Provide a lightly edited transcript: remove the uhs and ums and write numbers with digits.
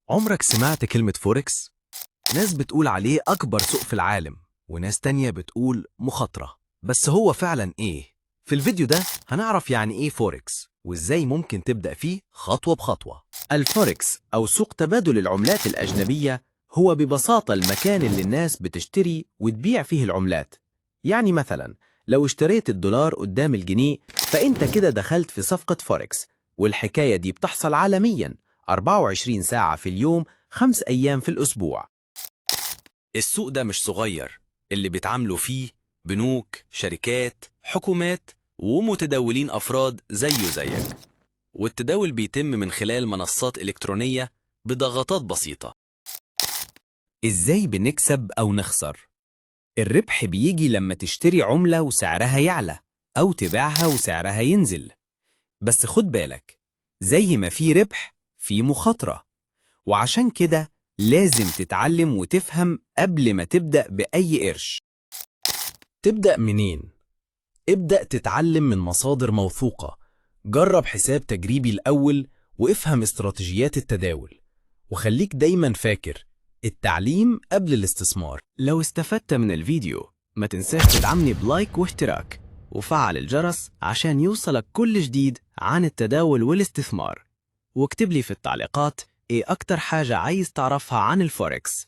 عمرك سمعت كلمة فوركس؟ ناس بتقول عليه أكبر سوق في العالم، وناس تانية بتقول مخاطرة. بس هو فعلا إيه؟ في الفيديو ده هنعرف يعني إيه فوركس، وإزاي ممكن تبدأ فيه خطوة بخطوة. الفوركس أو سوق تبادل العملات الأجنبية هو ببساطة المكان اللي الناس بتشتري وتبيع فيه العملات. يعني مثلا لو اشتريت الدولار قدام الجنيه، فأنت كده دخلت في صفقة فوركس، والحكاية دي بتحصل عالمياً 24 ساعة في اليوم، 5 أيام في الأسبوع. السوق ده مش صغير، اللي بيتعاملوا فيه بنوك، شركات، حكومات، ومتداولين أفراد زيه زيك. والتداول بيتم من خلال منصات إلكترونية بضغطات بسيطة. إزاي بنكسب أو نخسر؟ الربح بيجي لما تشتري عملة وسعرها يعلى، أو تبيعها وسعرها ينزل. بس خد بالك، زي ما في ربح في مخاطرة، وعشان كده لازم تتعلم وتفهم قبل ما تبدأ بأي قرش. تبدأ منين؟ ابدأ تتعلم من مصادر موثوقة، جرب حساب تجريبي الأول، وافهم استراتيجيات التداول. وخليك دايما فاكر، التعليم قبل الاستثمار. لو استفدت من الفيديو ما تنساش تدعمني بلايك واشتراك، وفعل الجرس عشان يوصلك كل جديد عن التداول والاستثمار. واكتب لي في التعليقات ايه أكتر حاجة عايز تعرفها عن الفوركس.